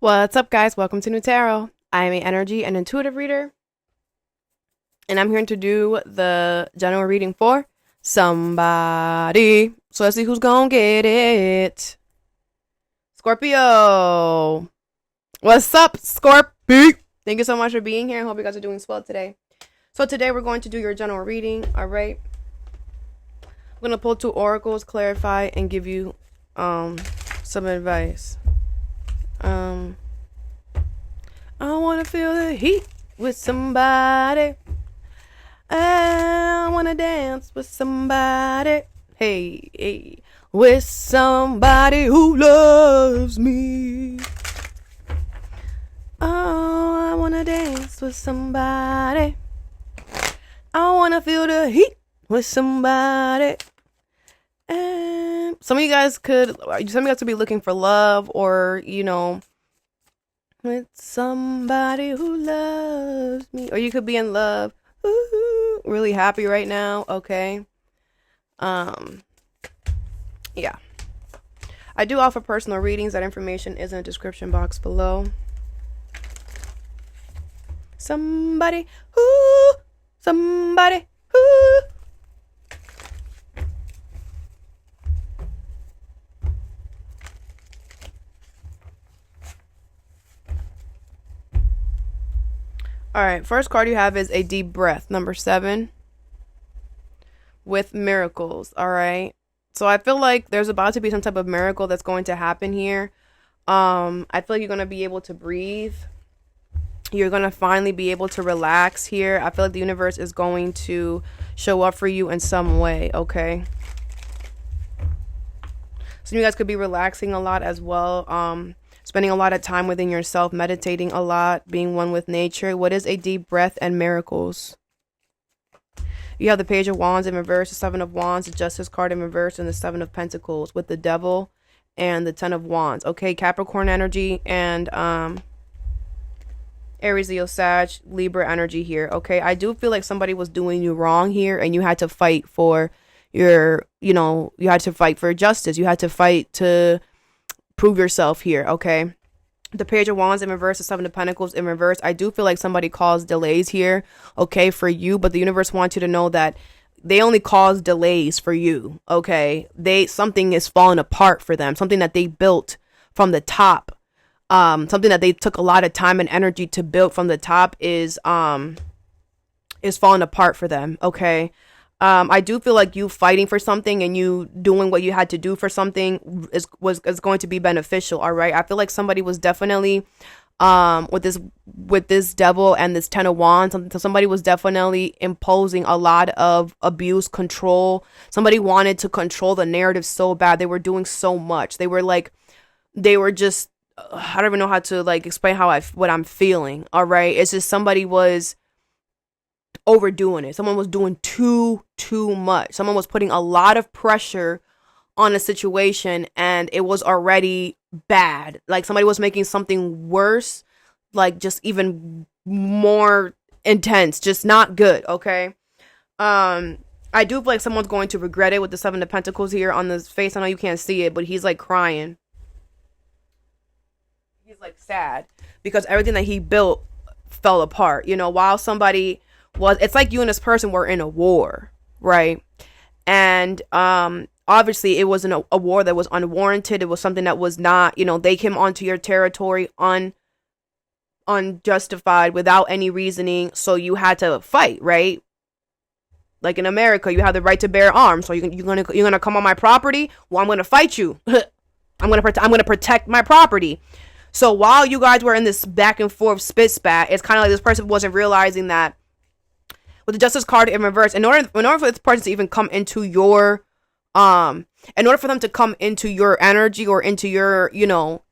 What's up, guys? Welcome to Nutarot. I am an energy and intuitive reader, and I'm here to do the general reading for somebody. So let's see who's gonna get it. Scorpio. What's up, Scorpio? Thank you so much for being here. I hope you guys are doing swell today. So today we're going to do your general reading, all right? I'm going to pull 2 oracles, clarify, and give you some advice. I wanna feel the heat with somebody. I wanna dance with somebody. Hey, with somebody who loves me. Oh, I wanna dance with somebody. I wanna feel the heat with somebody. And some of you guys could be looking for love, or with somebody who loves me, or you could be in love. Ooh, really happy right now. Okay. Yeah. I do offer personal readings. That information is in the description box below. Somebody who. All right, first card you have is a deep breath, number 7, with miracles. All right, so I feel like there's about to be some type of miracle that's going to happen here. I feel like you're going to be able to breathe. You're going to finally be able to relax here. I feel like the universe is going to show up for you in some way, okay? Some of you guys could be relaxing a lot as well. Spending a lot of time within yourself, meditating a lot, being one with nature. What is a deep breath and miracles? You have the Page of Wands in reverse, the 7 of Wands, the Justice card in reverse, and the 7 of Pentacles with the Devil and the 10 of Wands. Okay, Capricorn energy and Aries, Leo, Sag, Libra energy here. Okay, I do feel like somebody was doing you wrong here, and you had to fight for your, you had to fight for justice. You had to fight to prove yourself here, okay? The Page of Wands in reverse, the 7 of Pentacles in reverse. I do feel like somebody caused delays here, okay, for you, but the universe wants you to know that they only cause delays for you, okay? Something is falling apart for them, something that they built from the top, something that they took a lot of time and energy to build from the top is falling apart for them, okay? I do feel like you fighting for something and you doing what you had to do for something is going to be beneficial. All right. I feel like somebody was definitely, with this Devil and this 10 of Wands, somebody was definitely imposing a lot of abuse, control. Somebody wanted to control the narrative so bad. They were doing so much. They were just, I don't even know how to explain what I'm feeling. All right. It's just somebody was overdoing it. Someone was doing too much. Someone was putting a lot of pressure on a situation, and it was already bad. Like somebody was making something worse, like just even more intense, just not good. Okay. I do feel like someone's going to regret it with the 7 of Pentacles here on his face. I know you can't see it, but he's like crying. He's like sad because everything that he built fell apart. While somebody it's like you and this person were in a war, right? And obviously it wasn't a war that was unwarranted. It was something that was not, they came onto your territory unjustified, without any reasoning, so you had to fight, right? Like in America, you have the right to bear arms. So you're gonna come on my property? Well, I'm gonna fight you. I'm gonna protect my property. So while you guys were in this back and forth spit spat, it's kind of like this person wasn't realizing that with the Justice card in reverse, in order for this person to even come into your, in order for them to come into your energy or into your,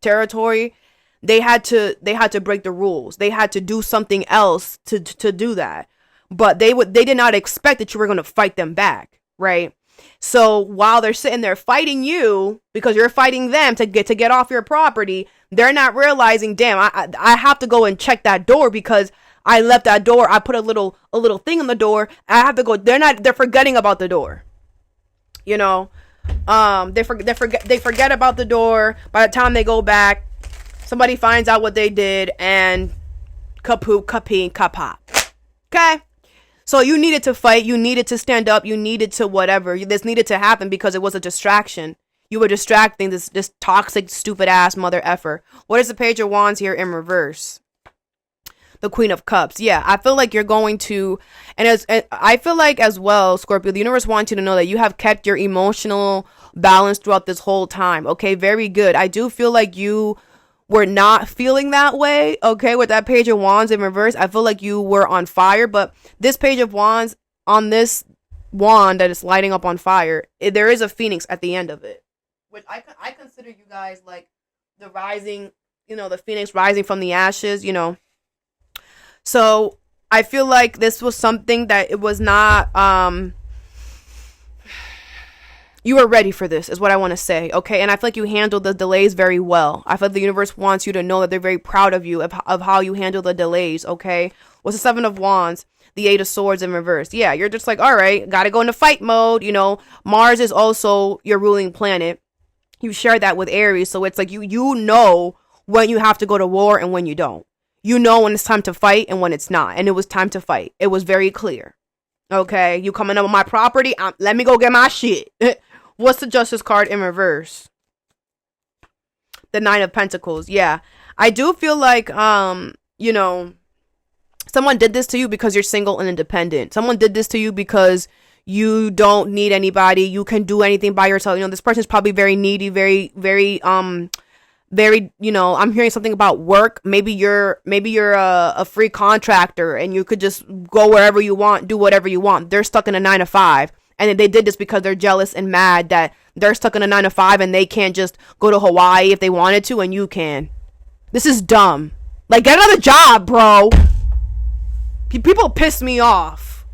territory, they had to break the rules. They had to do something else to do that. But they did not expect that you were going to fight them back, right? So while they're sitting there fighting you because you're fighting them to get off your property, they're not realizing, damn, I have to go and check that door because I left that door. I put a little thing on the door. I have to go. They're forgetting about the door. They forget about the door. By the time they go back, Somebody finds out what they did and kapoop, kapeen, kapop. Okay? So you needed to fight. You needed to stand up. You needed to whatever. This needed to happen because it was a distraction. You were distracting this toxic, stupid ass mother effer. What is the Page of Wands here in reverse? The Queen of Cups. Yeah, I feel like you're going to, and I feel like as well, Scorpio, the universe wants you to know that you have kept your emotional balance throughout this whole time. Okay, very good. I do feel like you were not feeling that way. Okay, with that Page of Wands in reverse, I feel like you were on fire. But this Page of Wands on this wand that is lighting up on fire, there is a phoenix at the end of it, which I consider you guys like the rising, the phoenix rising from the ashes, So I feel like this was something that it was not, you were ready for this is what I want to say. Okay. And I feel like you handled the delays very well. I feel like the universe wants you to know that they're very proud of you, of how you handle the delays. Okay. What's the Seven of Wands? The Eight of Swords in reverse. Yeah. You're just like, all right, got to go into fight mode. Mars is also your ruling planet. You share that with Aries. So it's like, you know when you have to go to war and when you don't. You know when it's time to fight and when it's not. And it was time to fight. It was very clear. Okay. You coming up on my property. Let me go get my shit. What's the Justice card in reverse? The Nine of Pentacles. Yeah. I do feel like, someone did this to you because you're single and independent. Someone did this to you because you don't need anybody. You can do anything by yourself. This person's probably very needy, very, very, I'm hearing something about work. Maybe you're a free contractor and you could just go wherever you want, do whatever you want. They're stuck in a 9-to-5. And they did this because they're jealous and mad that they're stuck in a 9-to-5 and they can't just go to Hawaii if they wanted to and you can. This is dumb. Like, get another job, bro. People piss me off.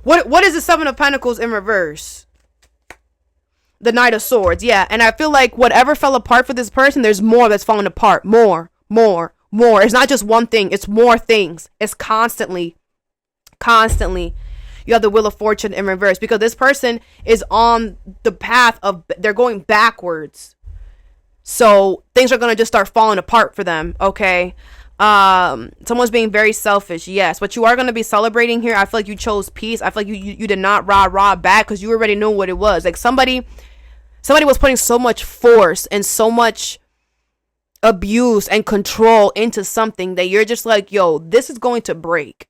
What is the Seven of Pentacles in reverse? The Knight of Swords. Yeah, and I feel like whatever fell apart for this person, there's more that's falling apart. More. It's not just one thing. It's more things. It's constantly. You have the Wheel of Fortune in reverse because this person is on the path of, they're going backwards. So things are going to just start falling apart for them. Okay. Someone's being very selfish. Yes. But you are going to be celebrating here. I feel like you chose peace. I feel like you did not rah back because you already knew what it was. Like somebody was putting so much force and so much abuse and control into something that you're just like, yo, this is going to break.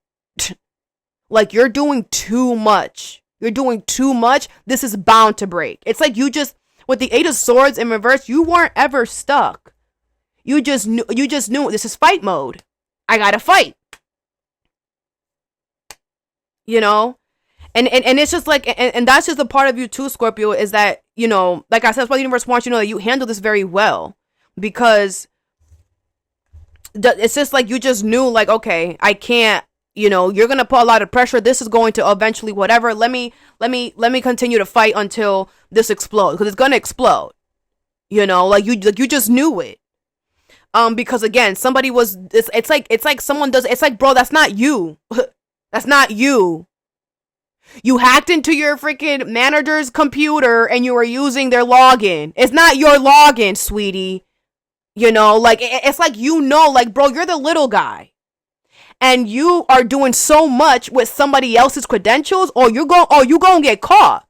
Like, you're doing too much. This is bound to break. It's like you just, with the Eight of Swords in reverse, you weren't ever stuck. You just knew this is fight mode. I gotta fight. And it's just like, and that's just a part of you too, Scorpio, is that, like I said, that's why the universe wants you to know that you handle this very well. Because it's just like, you just knew, like, okay, I can't, you're going to put a lot of pressure. This is going to eventually whatever. Let me continue to fight until this explodes, because it's going to explode. Like you just knew it. Because again, somebody was, it's like someone does, it's like, bro, that's not you. That's not you. You hacked into your freaking manager's computer and you were using their login. It's not your login, sweetie. Like, it's like, like, bro, you're the little guy. And you are doing so much with somebody else's credentials, or you gonna get caught.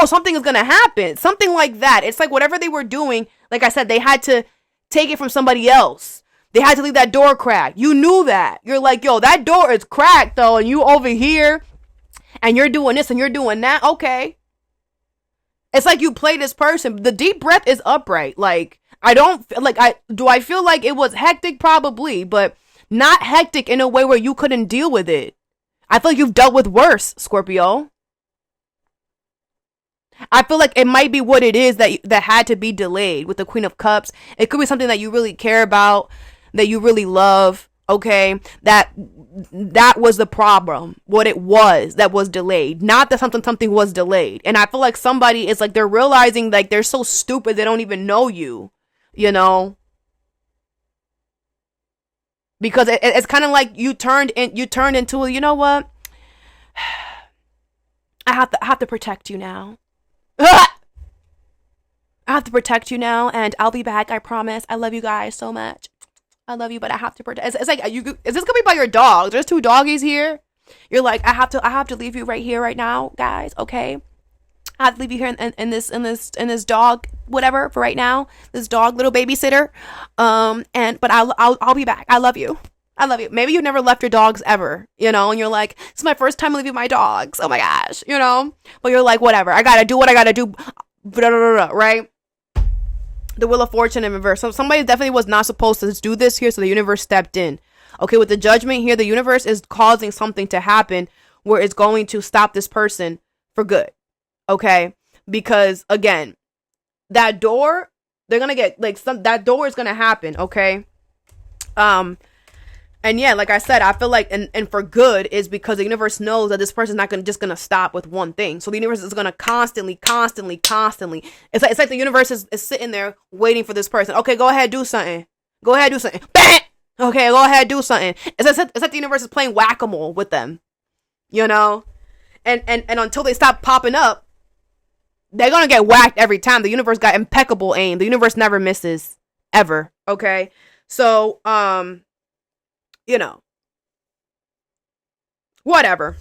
Something is gonna happen. Something like that. It's like whatever they were doing, like I said, they had to take it from somebody else. They had to leave that door cracked. You knew that. You're like, yo, that door is cracked though, and you over here, and you're doing this and you're doing that. Okay. It's like you play this person. The deep breath is upright. Like, do I feel like it was hectic? Probably, but not hectic in a way where you couldn't deal with it. I feel like you've dealt with worse, Scorpio. I feel like it might be what it is that had to be delayed with the Queen of Cups. It could be something that you really care about, that you really love. Okay, that was the problem. What it was that was delayed, not that something was delayed. And I feel like somebody is like, they're realizing like they're so stupid they don't even know you. Because it's kind of like you turned into a, you know what? I have to protect you now. I have to protect you now, and I'll be back. I promise. I love you guys so much. I love you, but I have to protect. It's like, is this gonna be about your dog? There's 2 doggies here. You're like, I have to leave you right here, right now, guys. Okay, I have to leave you here in this dog, whatever, for right now. This dog, little babysitter. But I'll be back. I love you. I love you. Maybe you've never left your dogs ever, and you're like, it's my first time leaving my dogs. Oh my gosh, But you're like, whatever. I gotta do what I gotta do. Right? The Wheel of Fortune in reverse. So somebody definitely was not supposed to do this here, so the universe stepped in. Okay, with the Judgment here, the universe is causing something to happen where it's going to stop this person for good. Okay? Because, again, that door, they're going to get, that door is going to happen, okay? And yeah, like I said, I feel like, and for good is because the universe knows that this person's not just gonna stop with one thing. So the universe is gonna constantly. It's like the universe is sitting there waiting for this person. Okay, go ahead, do something. Bang! Okay, go ahead, do something. It's like the universe is playing whack-a-mole with them, And until they stop popping up, they're gonna get whacked every time. The universe got impeccable aim. The universe never misses, ever. Okay, so whatever.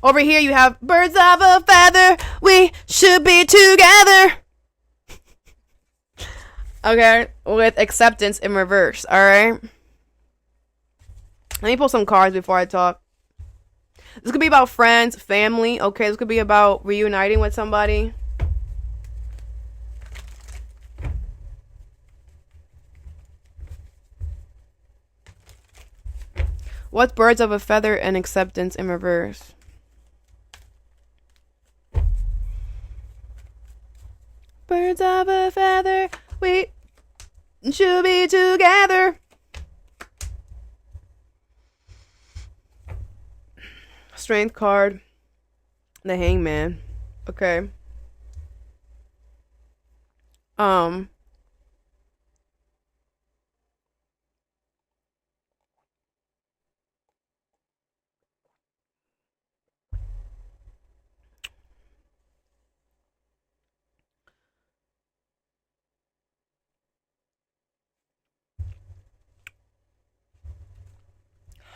Over here you have birds of a feather, we should be together. Okay, with acceptance in reverse. All right, let me pull some cards before I talk. This could be about friends, family. Okay, this could be about reuniting with somebody. What's birds of a feather and acceptance in reverse? Birds of a feather, we should be together. Strength card. The Hangman. Okay.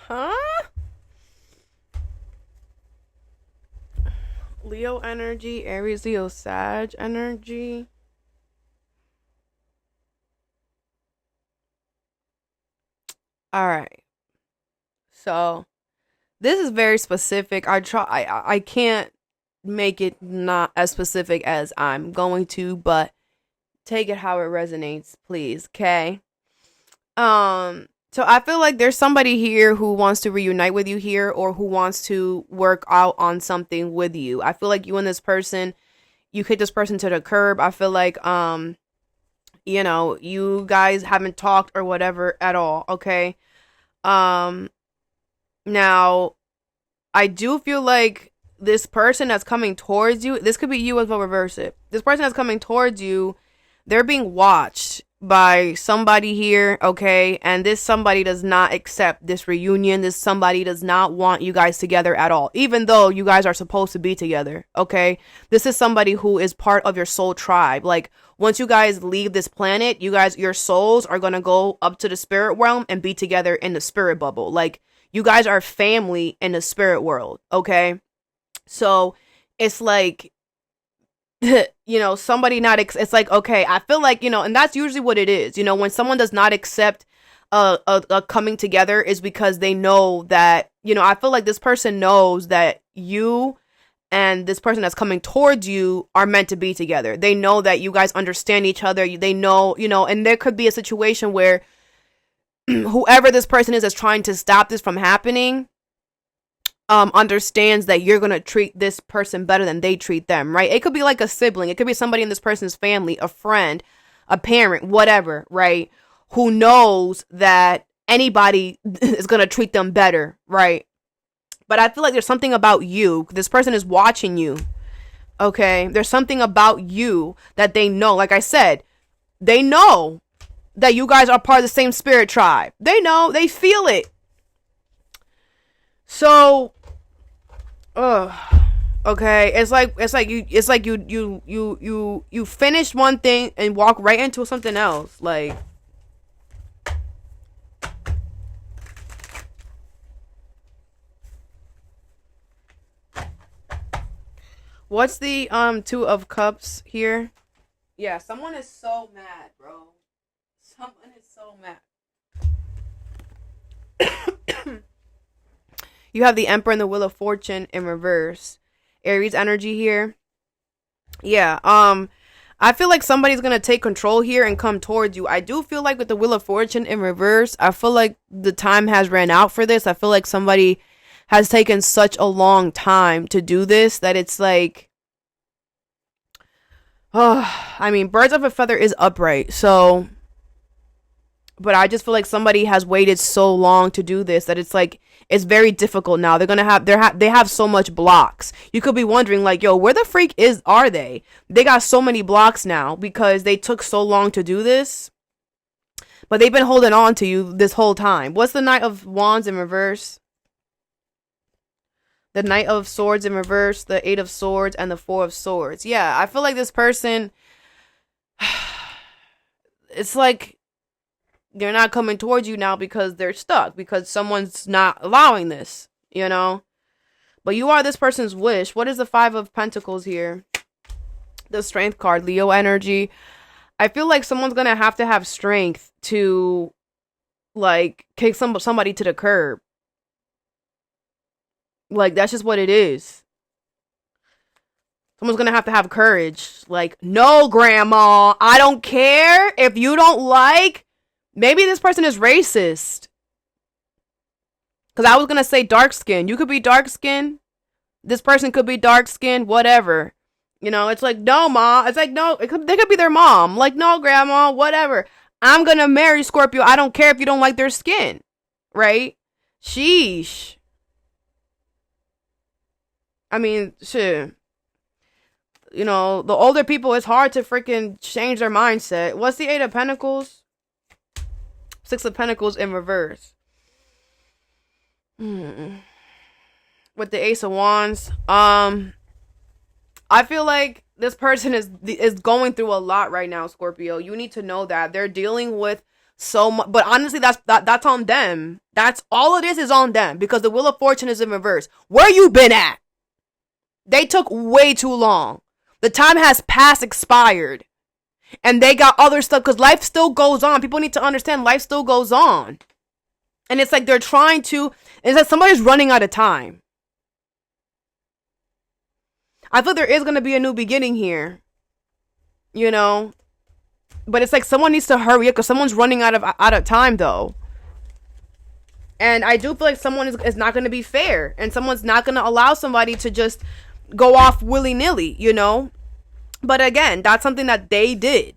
Huh? Leo energy, Aries, Leo, Sag energy. All right. So this is very specific. I can't make it not as specific as I'm going to, but take it how it resonates, please. Okay. So I feel like there's somebody here who wants to reunite with you here, or who wants to work out on something with you. I feel like you and this person, you kick this person to the curb. I feel like, you guys haven't talked or whatever at all. Okay. Now I do feel like this person that's coming towards you, this could be you as well, reverse it. This person that's coming towards you, they're being watched by somebody here, okay? And this somebody does not accept this reunion. This somebody does not want you guys together at all, even though you guys are supposed to be together, okay? This is somebody who is part of your soul tribe. Like, once you guys leave this planet, your souls are gonna go up to the spirit realm and be together in the spirit bubble. Like, you guys are family in the spirit world, okay? So it's like, somebody not, it's like, okay, I feel like, and that's usually what it is, when someone does not accept a coming together, is because they know that, I feel like this person knows that you and this person that's coming towards you are meant to be together. They know that you guys understand each other. They know, and there could be a situation where whoever this person is that's trying to stop this from happening, understands that you're going to treat this person better than they treat them, right? It could be like a sibling. It could be somebody in this person's family, a friend, a parent, whatever, right? Who knows that anybody is going to treat them better, right? But I feel like there's something about you. This person is watching you, okay? There's something about you that they know. Like I said, they know that you guys are part of the same spirit tribe. They know. They feel it. So, Okay, you finish one thing and walk right into something else. Like, what's the Two of Cups here? Yeah, someone is so mad, bro. Someone is so mad. You have the Emperor and the Wheel of Fortune in reverse. Aries energy here. Yeah, I feel like somebody's gonna take control here and come towards you. I do feel like with the Wheel of Fortune in reverse, I feel like the time has ran out for this. I feel like somebody has taken such a long time to do this that it's like, oh, I mean, birds of a feather is upright, so, but I just feel like somebody has waited so long to do this that it's like it's very difficult now. They're gonna have they have so much blocks. You could be wondering like, yo, where the freak are they? They got so many blocks now because they took so long to do this. But they've been holding on to you this whole time. What's the Knight of Wands in reverse? The Knight of Swords in reverse, the Eight of Swords, and the Four of Swords. Yeah, I feel like this person, it's like they're not coming towards you now because they're stuck, because someone's not allowing this, you know? But you are this person's wish. What is the Five of Pentacles here? The Strength card, Leo energy. I feel like someone's going to have strength to, like, kick somebody to the curb. Like, that's just what it is. Someone's going to have courage. Like, no, grandma, I don't care if you don't like. Maybe this person is racist. Because I was going to say dark skin. You could be dark skin. This person could be dark skin, whatever. You know, it's like, no, ma. It's like, no, they could be their mom. Like, no, grandma, whatever. I'm going to marry Scorpio. I don't care if you don't like their skin. Right? Sheesh. I mean, shit. You know, the older people, it's hard to freaking change their mindset. What's the Eight of Pentacles? Six of Pentacles in reverse. With the Ace of Wands. I feel like this person is going through a lot right now, Scorpio. You need to know that. They're dealing with so much. But honestly, that's on them. That's all it is on them. Because the Wheel of Fortune is in reverse. Where you been at? They took way too long. The time has expired. And they got other stuff, because life still goes on. People need to understand life still goes on. And it's like they're trying to, it's like somebody's running out of time. I feel there is going to be a new beginning here. You know? But it's like someone needs to hurry up because someone's running out of time, though. And I do feel like someone is not going to be fair. And someone's not going to allow somebody to just go off willy-nilly, you know? But again, that's something that they did.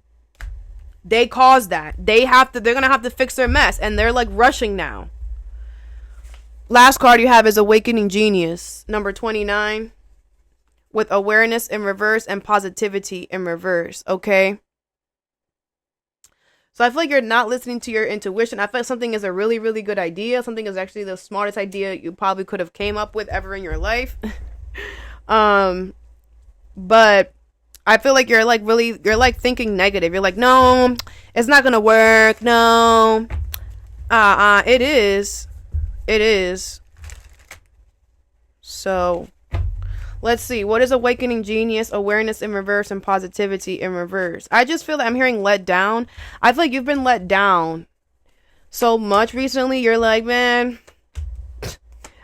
They caused that. They're going to have to fix their mess. And they're like rushing now. Last card you have is Awakening Genius, number 29. With awareness in reverse and positivity in reverse. Okay? So I feel like you're not listening to your intuition. I feel like something is a really, really good idea. Something is actually the smartest idea you probably could have came up with ever in your life. But I feel like you're like thinking negative. You're like, no, it's not gonna work. No, it is. So, let's see. What is Awakening Genius, awareness in reverse, and positivity in reverse? I just feel that I'm hearing let down. I feel like you've been let down so much recently. You're like, man,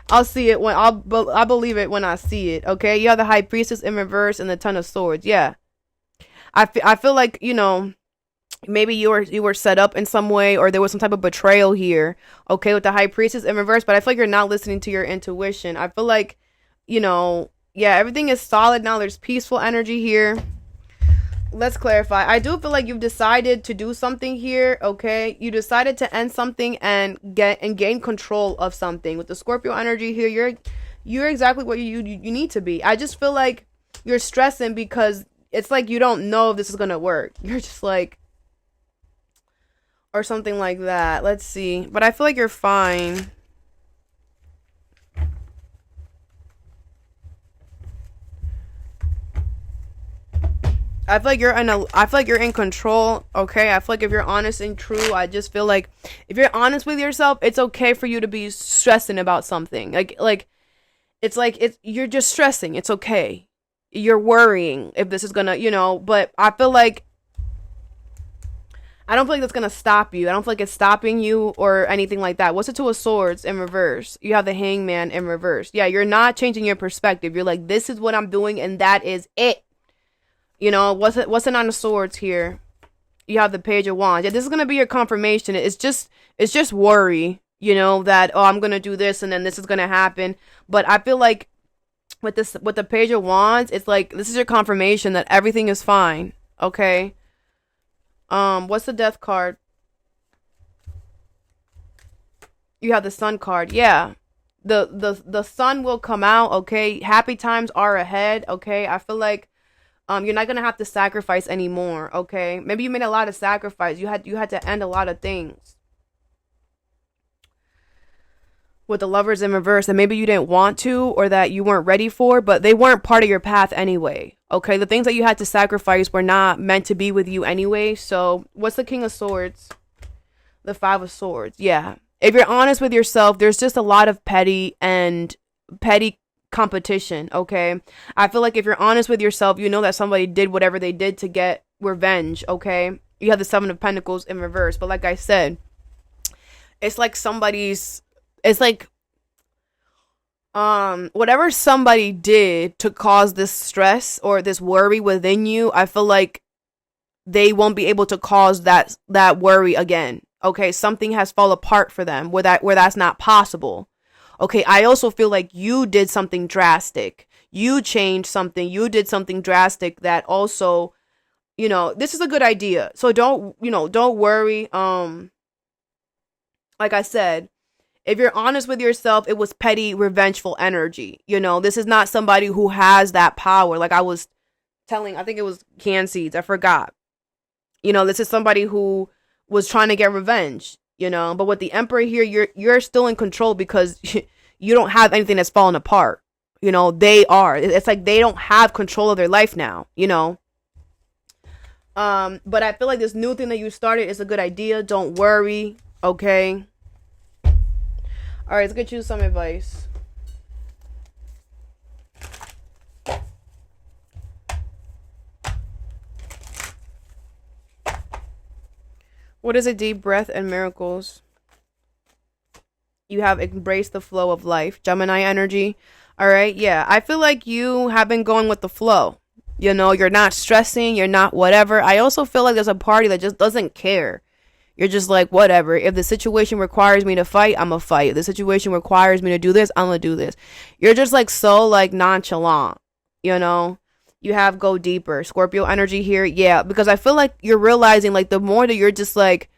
I'll see it when I believe it when I see it. Okay, you have the High Priestess in reverse and the Ten of Swords. Yeah, I feel like, you know, maybe you were set up in some way, or there was some type of betrayal here. Okay, with the High Priestess in reverse, but I feel like you're not listening to your intuition. I feel like, you know, yeah, everything is solid now. There's peaceful energy here. Let's clarify. I do feel like you've decided to do something here, okay? You decided to end something and gain control of something. With the Scorpio energy here, you're exactly what you need to be. I just feel like you're stressing because it's like you don't know if this is going to work. You're just like, or something like that. Let's see. But I feel like you're fine. I feel like you're in control, okay? I feel like if you're honest and true, I just feel like if you're honest with yourself, it's okay for you to be stressing about something. You're just stressing. It's okay. You're worrying if this is gonna, but I feel like I don't feel like that's gonna stop you. I don't feel like it's stopping you or anything like that. What's the Two of Swords in reverse? You have the Hangman in reverse. Yeah, you're not changing your perspective. You're like, this is what I'm doing, and that is it. What's the Nine of Swords here? You have the Page of Wands. Yeah, this is gonna be your confirmation. It's just worry. That I'm gonna do this and then this is gonna happen. But I feel like with the Page of Wands, it's like this is your confirmation that everything is fine. Okay. What's the Death card? You have the Sun card. Yeah. The sun will come out, okay? Happy times are ahead, okay? I feel like you're not going to have to sacrifice anymore, okay? Maybe you made a lot of sacrifice. You had to end a lot of things. With the Lovers in reverse, and maybe you didn't want to or that you weren't ready for, but they weren't part of your path anyway. Okay, the things that you had to sacrifice were not meant to be with you anyway. So what's the King of Swords? The Five of Swords. Yeah. If you're honest with yourself, there's just a lot of petty competition, okay? I feel like if you're honest with yourself, you know that somebody did whatever they did to get revenge, okay? You have the Seven of Pentacles in reverse, but like I said, it's like whatever somebody did to cause this stress or this worry within you, I feel like they won't be able to cause that worry again. Okay, something has fallen apart for them where that's not possible. Okay, I also feel like you did something drastic. You changed something. You did something drastic that also, this is a good idea. So don't worry. Like I said, if you're honest with yourself, it was petty, revengeful energy. This is not somebody who has that power. Like I was telling, I think it was Can Seeds. I forgot. This is somebody who was trying to get revenge, but with the Emperor here, you're still in control because you don't have anything that's fallen apart. They are. It's like they don't have control of their life now, but I feel like this new thing that you started is a good idea. Don't worry. Okay. All right, let's get you some advice. What is a deep breath and miracles? You have embraced the flow of life. Gemini energy. All right, yeah. I feel like you have been going with the flow. You're not stressing. You're not whatever. I also feel like there's a party that just doesn't care. You're just like, whatever. If the situation requires me to fight, I'm going to fight. If the situation requires me to do this, I'm going to do this. You're just like so like nonchalant, You have go deeper. Scorpio energy here. Yeah, because I feel like you're realizing like the more that you're just like,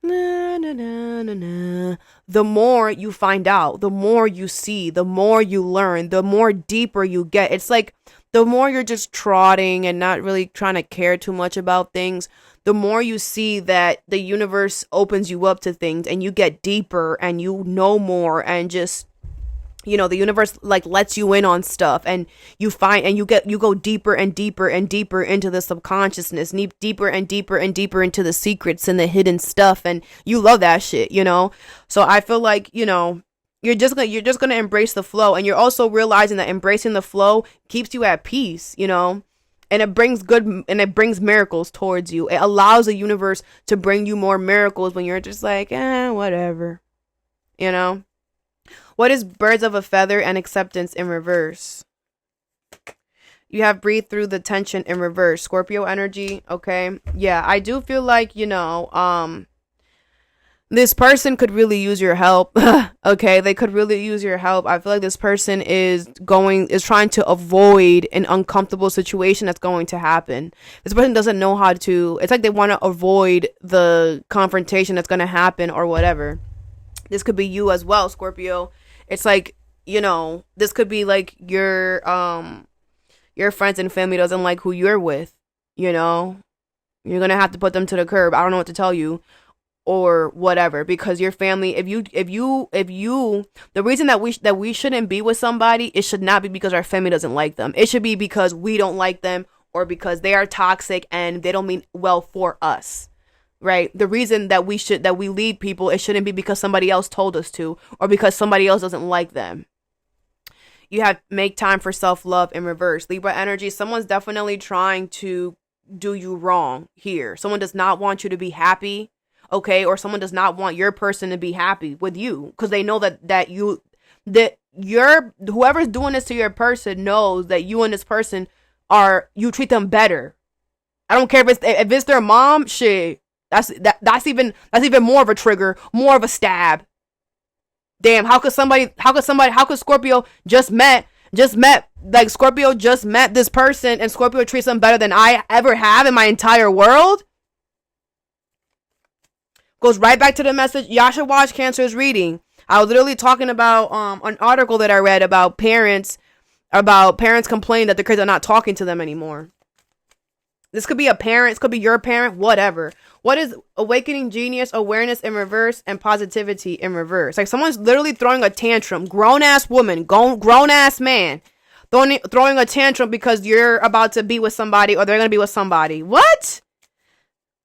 na, na, na, na, na, the more you find out, the more you see, the more you learn, the more deeper you get. It's like the more you're just trotting and not really trying to care too much about things, the more you see that the universe opens you up to things and you get deeper and you know more and just, the universe like lets you in on stuff and you find and you go deeper and deeper and deeper into the subconsciousness, deeper and deeper and deeper into the secrets and the hidden stuff. And you love that shit, So I feel like, you're just going to embrace the flow. And you're also realizing that embracing the flow keeps you at peace, and it brings miracles towards you. It allows the universe to bring you more miracles when you're just like, whatever, What is birds of a feather and acceptance in reverse? You have breathe through the tension in reverse. Scorpio energy. Okay. Yeah, I do feel like, this person could really use your help. Okay, they could really use your help. I feel like this person is trying to avoid an uncomfortable situation that's going to happen. This person doesn't know how to, it's like they want to avoid the confrontation that's going to happen or whatever. This could be you as well, Scorpio. It's like, this could be like your friends and family doesn't like who you're with, You're going to have to put them to the curb. I don't know what to tell you. Or whatever, because your family, if you, the reason that we shouldn't be with somebody, it should not be because our family doesn't like them. It should be because we don't like them or because they are toxic and they don't mean well for us. Right? The reason that we lead people, it shouldn't be because somebody else told us to, or because somebody else doesn't like them. You have make time for self-love in reverse. Libra energy, someone's definitely trying to do you wrong here. Someone does not want you to be happy, okay? Or someone does not want your person to be happy with you because they know that whoever's doing this to your person knows that you and this person you treat them better. I don't care if it's their mom, shit. That's even more of a trigger, more of a stab. Damn, how could Scorpio just met Scorpio just met this person and Scorpio treats them better than I ever have in my entire world? Goes right back to the message. Yasha watch Cancer's reading. I was literally talking about an article that I read about parents complaining that their kids are not talking to them anymore. This could be a parent, this could be your parent, whatever. What is awakening genius, awareness in reverse, and positivity in reverse? Like someone's literally throwing a tantrum. Grown-ass woman, grown-ass man, throwing a tantrum because you're about to be with somebody or they're going to be with somebody. What?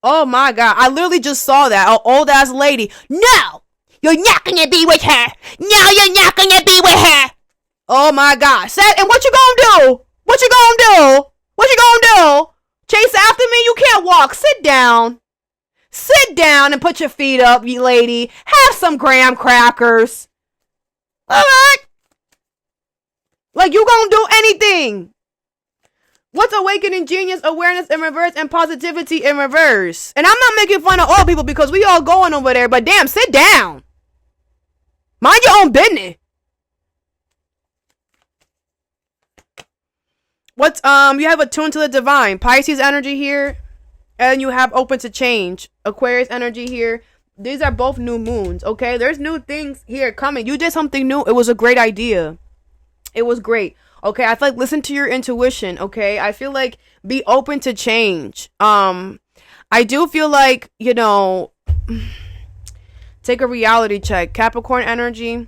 Oh my God. I literally just saw that. An old-ass lady. No! You're not going to be with her. No, you're not going to be with her. Oh my God. And what you gonna do? What you gonna do? What you gonna do? Chase after me? You can't walk. Sit down. Sit down and put your feet up, you lady. Have some graham crackers. All right? Like you gonna do anything. What's awakening genius, awareness in reverse, and positivity in reverse? And I'm not making fun of all people because we all going over there, but damn, sit down. Mind your own business. What's you have attuned to the divine, Pisces energy here, and you have open to change, Aquarius energy here. These are both new moons, okay? There's new things here coming. You did something new. It was a great idea. It was great. Okay, I feel like listen to your intuition, okay? I feel like be open to change. I do feel like, take a reality check. Capricorn energy.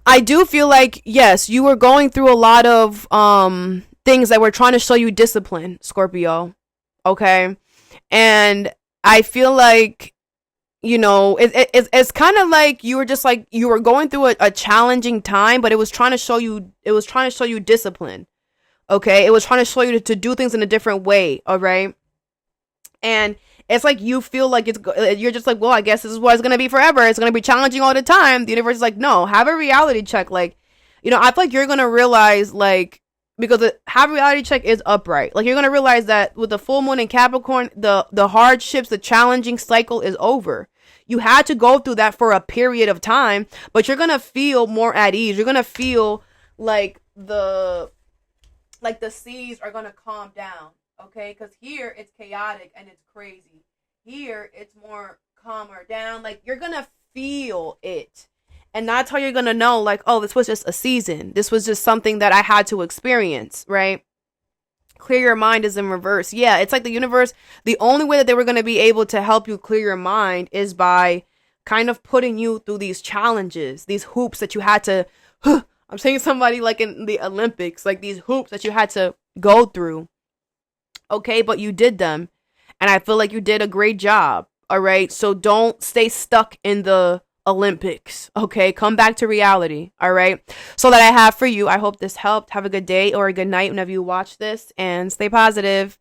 I do feel like, yes, you were going through a lot of things that were trying to show you discipline, Scorpio. Okay? And I feel like, it's kind of like you were just like, you were going through a challenging time, but it was trying to show you discipline. Okay? It was trying to show you to do things in a different way. All right? And it's like you feel like you're just like, well, I guess this is what it's going to be forever. It's going to be challenging all the time. The universe is like, no, have a reality check. Like, I feel like you're going to realize, like, because have a reality check is upright. Like, you're going to realize that with the full moon in Capricorn, the hardships, the challenging cycle is over. You had to go through that for a period of time, but you're going to feel more at ease. You're going to feel like the seas are going to calm down. Okay, because here it's chaotic and it's crazy. Here it's more calmer down. Like you're gonna feel it, and that's how you're gonna know. Like, oh, this was just a season. This was just something that I had to experience. Right? Clear your mind is in reverse. Yeah, it's like the universe. The only way that they were gonna be able to help you clear your mind is by kind of putting you through these challenges, these hoops that you had to. I'm saying somebody like in the Olympics, like these hoops that you had to go through. Okay, but you did them. And I feel like you did a great job. All right. So don't stay stuck in the Olympics. Okay. Come back to reality. All right. So that I have for you. I hope this helped. Have a good day or a good night whenever you watch this and stay positive.